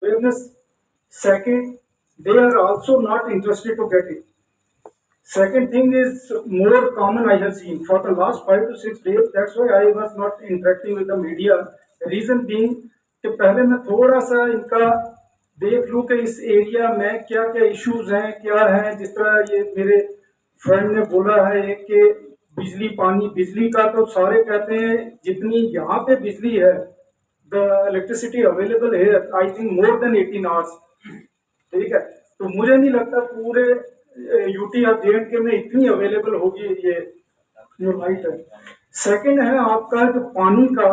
Whereas second, they are also not interested to get it. Second thing is more common I have seen for the last 5 to 6 days. That's why I was not interacting with the media. Reason being कि पहले मैं थोड़ा सा इनका देख लूं कि इस एरिया में क्या क्या इश्यूज हैं, क्या है। जिस तरह ये मेरे फ्रेंड ने बोला है कि बिजली पानी, बिजली का तो सारे कहते हैं जितनी यहाँ पे बिजली है, द इलेक्ट्रिसिटी अवेलेबल है I think more than 18 hours. ठीक है, तो मुझे नहीं लगता पूरे यूटी और जे में इतनी अवेलेबल होगी ये जो लाइट है। सेकंड है आपका जो पानी का,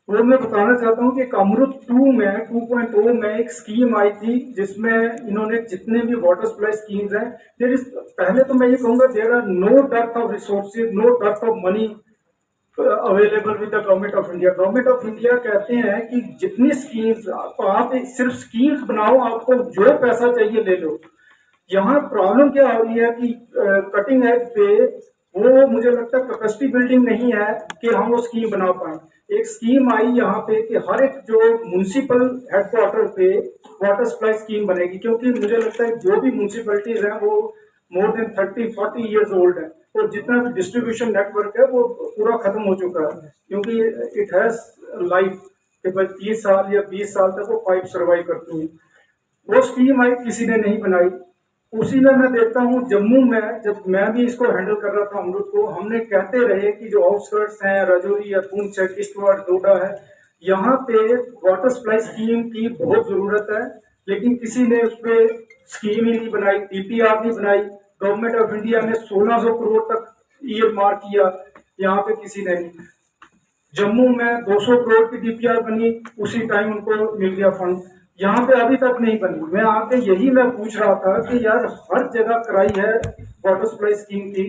वो मैं बताना चाहता हूँ कि अमृत 2 में 2.0 में एक स्कीम आई थी जिसमें इन्होंने जितने भी वाटर सप्लाई स्कीम्स हैं, पहले तो मैं ये कहूँगा there are no depth of resources, no depth of money available with the government of India. Government of India कहते हैं कि जितनी स्कीम्स आप सिर्फ स्कीम्स बनाओ, आपको जो पैसा चाहिए ले लो। यहाँ प्रॉब्लम क्या हो रही है कि कटिंग एज पे वो मुझे लगता है कैपेसिटी बिल्डिंग नहीं है कि हम वो स्कीम बना पाए। एक स्कीम आई यहाँ पे कि हर एक जो म्यूनिसिपल हेडक्वार्टर पे वाटर सप्लाई स्कीम बनेगी, क्योंकि मुझे लगता है जो भी म्यूनिसिपैलिटीज हैं वो मोर देन 30-40 ईयर्स ओल्ड है, और जितना भी डिस्ट्रीब्यूशन नेटवर्क है वो पूरा खत्म हो चुका है, क्योंकि इट हैज लाइफ कि भाई 30 साल या 20 साल तक वो पाइप सर्वाइव करती है। वो स्कीम आई, किसी ने नहीं बनाई। उसी में मैं देखता हूँ जम्मू में, जब मैं भी इसको हैंडल कर रहा था अमृत को, हमने कहते रहे कि जो आउटस्कर्ट्स हैं, राजौरी या पुंछ है, किश्तवाड़, डोडा है, यहाँ पे वाटर सप्लाई स्कीम की बहुत जरूरत है, लेकिन किसी ने उस पर स्कीम ही नहीं बनाई, डीपीआर नहीं बनाई। गवर्नमेंट ऑफ इंडिया ने 1600 करोड़ तक ईयर मार्क किया, यहाँ पे किसी ने नहीं। जम्मू में 200 करोड़ की डीपीआर बनी, उसी टाइम उनको मिल गया फंड, यहाँ पे अभी तक नहीं बनी। मैं आके यही मैं पूछ रहा था कि यार हर जगह कराई है वाटर सप्लाई स्कीम की,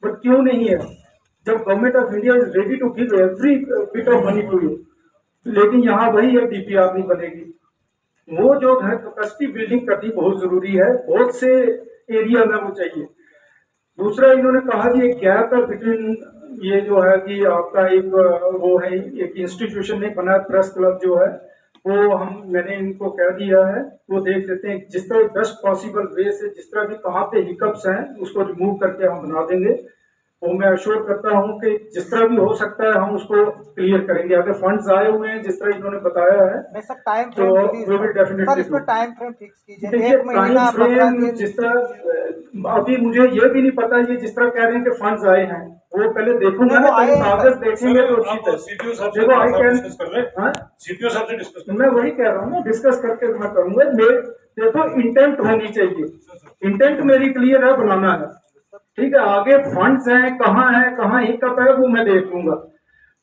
बट क्यों नहीं है, जब government of India is ready to give every bit of money to you, लेकिन यहाँ वही है डीपीआर नहीं बनेगी। वो जो है कैपेसिटी बिल्डिंग करनी बहुत जरूरी है, बहुत से एरिया में वो चाहिए। दूसरा इन्होंने कहा कि एक गैप है बिटवीन, ये जो है कि आपका एक वो है, एक इंस्टीट्यूशन नहीं बना, प्रेस क्लब जो है वो मैंने इनको कह दिया है, वो देख लेते हैं जिस तरह बेस्ट पॉसिबल वे से, जिस तरह भी कहाँ पे हिकअप्स हैं उसको रिमूव करके हम बना देंगे। वो मैं अश्योर करता हूँ कि जिस तरह भी हो सकता है हम उसको क्लियर करेंगे। अगर फंड्स आए हुए हैं जिस तरह इन्होंने बताया है, तो we will definitely time frame fix कीजिए। देखिए टाइम फ्रेम जिस तरह अभी मुझे ये भी नहीं पता, ये जिस तरह कह रहे हैं कि फंड्स आए हैं, वो पहले देखूंगा ना, पहले कागज देखेंगे तो देखो आई कैन, सीपीओ साहब से डिस्कस मैं वही कह रहा हूँ ना, डिस्कस करके मैं करूंगा। देखो इंटेंट होनी चाहिए, इंटेंट मेरी क्लियर है, बनाना है, ठीक है। आगे फंड्स हैं, कहाँ हिकअप है वो मैं देख लूंगा।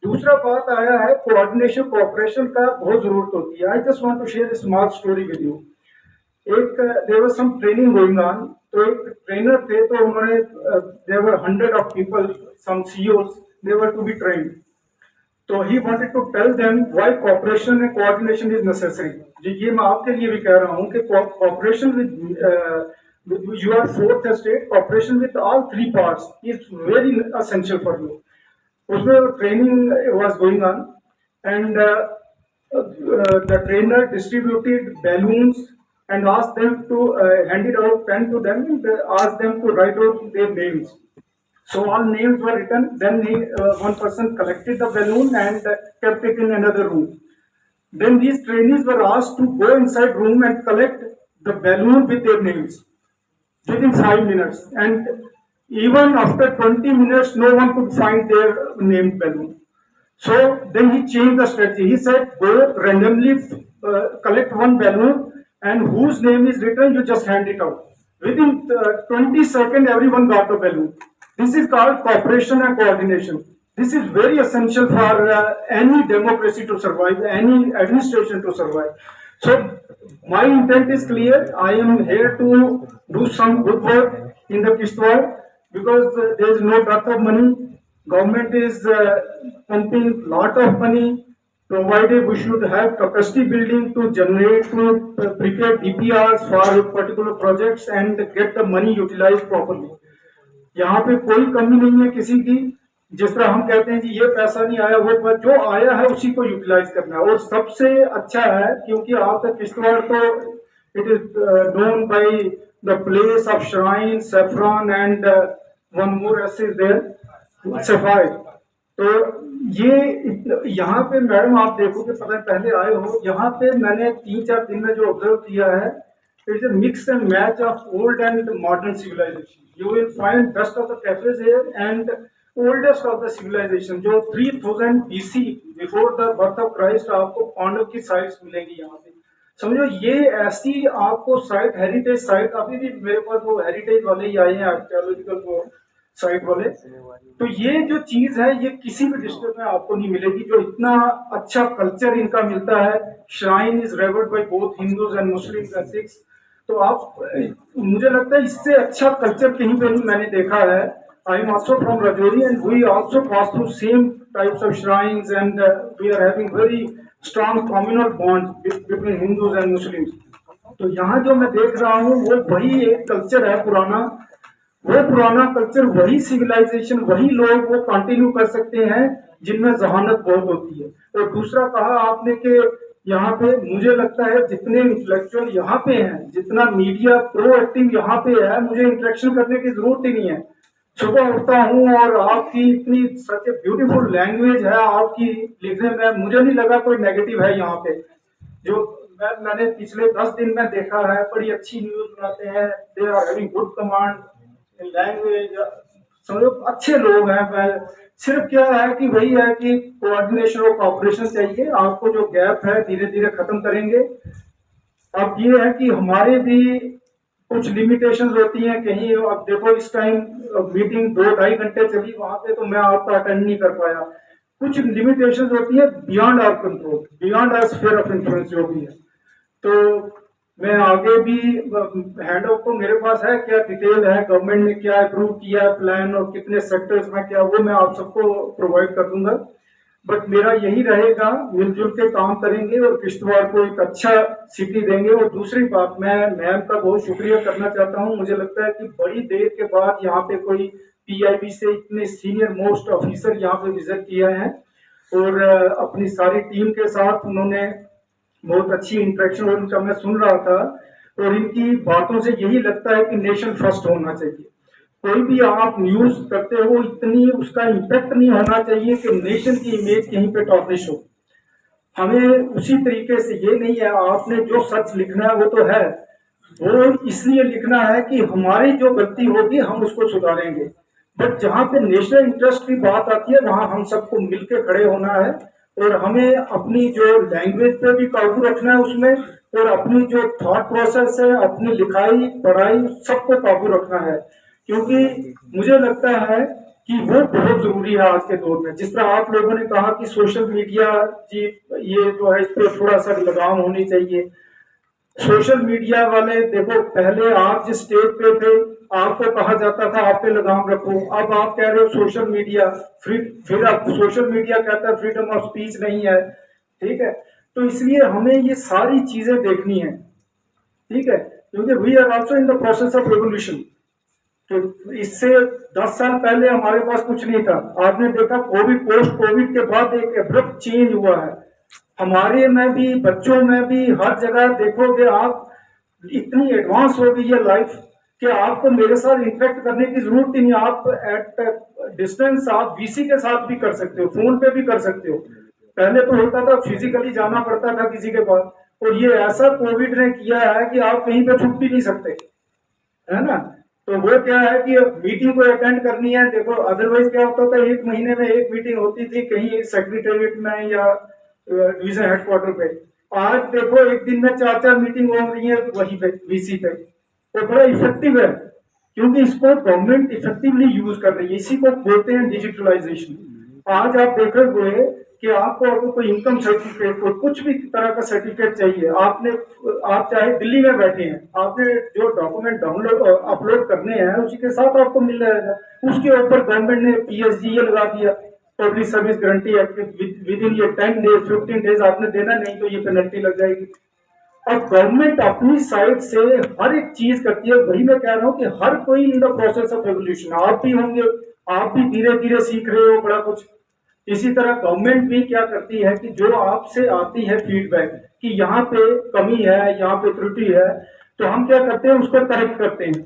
दूसरा बात आया है कोऑर्डिनेशन, कोऑपरेशन का बहुत जरूरत होती है। I just want to share a small story with you. एक there was some training going on, तो एक ट्रेनर थे, तो उन्होंने there were 100 of people, some CEOs, they were to be trained. तो he wanted to tell them why cooperation and coordination is necessary. ये मैं आपके लिए भी कह रहा हूँ कि cooperation with your fourth estate, cooperation with all 3 parts is very essential for you. उसमें training was going on and the trainer distributed balloons and asked them to handed out pen to them and asked them to write out their names. So all names were written. Then one person collected the balloon and kept it in another room. Then these trainees were asked to go inside room and collect the balloon with their names within 5 minutes. And even after 20 minutes, no one could find their named balloon. So then he changed the strategy. He said, go randomly collect one balloon, and whose name is written, you just hand it out. Within 20 seconds, everyone got the balloon. This is called cooperation and coordination. This is very essential for any democracy to survive, any administration to survive. So my intent is clear. I am here to do some good work in the Kishtwar, because there is no dearth of money. Government is pumping lot of money, provided we should have capacity building to generate, to prepare DPRs for particular projects and get the money utilized properly. यहाँ पे कोई कमी नहीं है किसी की, जिस तरह हम कहते हैं कि ये पैसा नहीं आया, वो जो आया है उसी को यूटिलाइज करना है। और सबसे अच्छा है क्योंकि आपका किश्तवाड़ तो it is known by the place of shrine saffron and one more is is there सफाई। तो ये यहाँ पे मैडम आप देखो कि पता है पहले आए हो, यहाँ पे मैंने 3-4 दिन में जो ऑब्जर्व किया है, it's a mix and match of old and modern civilization. You will find best of the cafes here and oldest of the civilization. जो 3000 BC before the birth of Christ आपको पांडव की साइट्स मिलेंगी यहाँ पे। समझो ये ऐसी आपको साइट, हेरिटेज साइट, अभी भी मेरे पास वो हेरिटेज वाले ही आए हैं, आर्कियोलॉजिकल वो साइट वाले। तो ये जो चीज है ये किसी भी डिस्ट्रिक्ट में आपको नहीं मिलेगी, जो इतना अच्छा कल्चर इनका मिलता है। Shrine is reward by both Hindus and Muslims and Sikhs. तो आप, मुझे लगता है इससे अच्छा कल्चर कहीं पे नहीं मैंने देखा है। I am also from Rajouri and we also pass through same types of shrines and we are having very strong communal bonds between Hindus and Muslims. तो यहाँ जो मैं देख रहा हूँ वो वही एक कल्चर है पुराना, वो पुराना कल्चर, वही सिविलाइजेशन, वही लोग वो कंटिन्यू कर सकते हैं जिनमें जहानत बहुत होती है। और दूसरा कहा आपने कि यहाँ पे मुझे लगता है जितने इंटेलेक्चुअल यहाँ पे हैं, जितना मीडिया प्रोएक्टिव यहाँ पे है, मुझे इंटरेक्शन करने की जरूरत ही नहीं है। सुबह उठता हूँ और आपकी इतनी सच ए ब्यूटीफुल लैंग्वेज है आपकी लिखने में, मुझे नहीं लगा कोई नेगेटिव है यहाँ पे। जो मैंने पिछले 10 दिन में देखा है, बड़ी अच्छी न्यूज बनाते हैं, they are having good command in language, समझो अच्छे लोग हैं। सिर्फ क्या है कि वही है कि कोऑर्डिनेशन और कॉपरेशन चाहिए। आपको जो गैप है धीरे धीरे खत्म करेंगे। अब ये है कि हमारे भी कुछ लिमिटेशंस होती हैं कहीं। अब देखो इस टाइम मीटिंग 2-2.5 घंटे चली वहां पे, तो मैं आपका अटेंड नहीं कर पाया। कुछ लिमिटेशंस होती है beyond our control, beyond our sphere of influence जो भी है। तो मैं आगे भी हैंड ऑफ तो मेरे पास है, क्या डिटेल है गवर्नमेंट ने क्या अप्रूव किया प्लान और कितने सेक्टर्स में क्या, वो मैं आप सबको प्रोवाइड कर दूंगा। बट मेरा यही रहेगा, मिलजुल के काम करेंगे और किश्तवाड़ को एक अच्छा सिटी देंगे। और दूसरी बात, मैं मैम का बहुत शुक्रिया करना चाहता हूँ। मुझे लगता है कि बड़ी देर के बाद यहाँ पे कोई पीआईबी से इतने सीनियर मोस्ट ऑफिसर यहाँ पे विजिट किया है और अपनी सारी टीम के साथ उन्होंने बहुत अच्छी इंटरेक्शन, और उनका मैं सुन रहा था और इनकी बातों से यही लगता है कि नेशन फर्स्ट होना चाहिए। कोई भी आप न्यूज करते हो इतनी उसका इम्पैक्ट नहीं होना चाहिए कि नेशन की इमेज कहीं पे टॉर्निश हो। हमें उसी तरीके से, ये नहीं है आपने जो सच लिखना है वो तो है, वो इसलिए लिखना है कि हमारी जो गलती होगी हम उसको सुधारेंगे। बट जहाँ पे नेशनल इंटरेस्ट की बात आती है वहां हम सबको मिलकर खड़े होना है और हमें अपनी जो लैंग्वेज पे भी काबू रखना है उसमें, और अपनी जो थॉट प्रोसेस है, अपनी लिखाई पढ़ाई सबको काबू रखना है। क्योंकि मुझे लगता है कि वो बहुत जरूरी है आज के दौर में। जिस तरह आप लोगों ने कहा कि सोशल मीडिया जी, ये जो है इस पर थोड़ा सा लगाम होनी चाहिए। सोशल मीडिया वाले देखो, पहले आप जिस स्टेज पे थे आपको कहा जाता था आप पे लगाम रखो, अब आप कह रहे हो सोशल मीडिया फ्री, फिर अब सोशल मीडिया कहता है फ्रीडम ऑफ स्पीच नहीं है। ठीक है, तो इसलिए हमें ये सारी चीजें देखनी है। ठीक है, क्योंकि we are also in the process of revolution. तो इससे 10 साल पहले हमारे पास कुछ नहीं था। आपने देखा कोविड, पोस्ट कोविड के बाद एक एब्रप्ट चेंज हुआ है हमारे में भी, बच्चों में भी, हर जगह देखोगे आप, इतनी एडवांस हो गई है लाइफ कि आपको मेरे साथ इंटरेक्ट करने की जरूरत ही नहीं। आप एट डिस्टेंस आप वीसी के साथ भी कर सकते हो, फोन पे भी कर सकते हो। पहले तो होता था फिजिकली जाना पड़ता था किसी के पास, और ये ऐसा कोविड ने किया है कि आप कहीं पे छुप भी नहीं सकते, है ना। तो वो क्या है कि मीटिंग को अटेंड करनी है, देखो अदरवाइज क्या होता था, एक महीने में एक मीटिंग होती थी कहीं सेक्रेटेरिएट में या डिवीजन हेडक्वार्टर पे। आज देखो एक दिन में 4-4 मीटिंग हो रही है वहीं पे वीसी पे। तो बड़ा इफेक्टिव है क्योंकि इसको गवर्नमेंट इफेक्टिवली यूज कर रही है। इसी को बोलते हैं डिजिटलाइजेशन। आज आप देखोगे कि आपको अगर कोई इनकम सर्टिफिकेट, कोई कुछ भी तरह का सर्टिफिकेट चाहिए, आप चाहे दिल्ली में बैठे हैं, आपने जो डॉक्यूमेंट डाउनलोड अपलोड करने हैं उसी के साथ आपको मिल जाएगा। उसके ऊपर गवर्नमेंट ने पीएसजीए लगा दिया, public service guarantee act, with in ये 10 डेज 15 डेज आपने देना नहीं तो ये पेनल्टी लग जाएगी। अब गवर्नमेंट अपनी साइड से हर एक चीज करती है। वही मैं कह रहा हूँ कि हर कोई in the process of revolution, आप भी होंगे, आप भी धीरे धीरे सीख रहे हो बड़ा कुछ। इसी तरह गवर्नमेंट भी क्या करती है कि जो आपसे आती है फीडबैक कि यहाँ पे कमी है, यहाँ पे त्रुटि है, तो हम क्या करते हैं उसको करेक्ट करते हैं।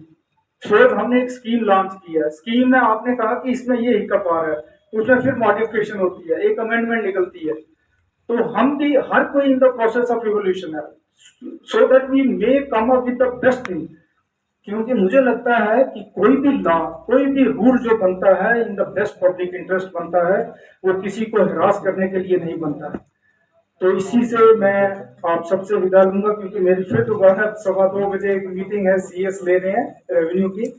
फिर हमने एक स्कीम लॉन्च की है, स्कीम में आपने कहा कि इसमें ये हिकअप आ रहा है, उसमें फिर मॉडिफिकेशन होती है, एक अमेंडमेंट निकलती है। तो हम भी हर कोई in the process of evolution है, so that we may come up with the best thing. क्योंकि मुझे लगता है कि कोई भी लॉ, कोई भी रूल जो बनता है in the best public interest बनता है, वो किसी को हरास करने के लिए नहीं बनता है। तो इसी से मैं आप सबसे विदा लूंगा, क्योंकि मेरी फिर दोबारा 2:15 बजे एक मीटिंग है, सीएस ले रहे हैं रेवेन्यू की।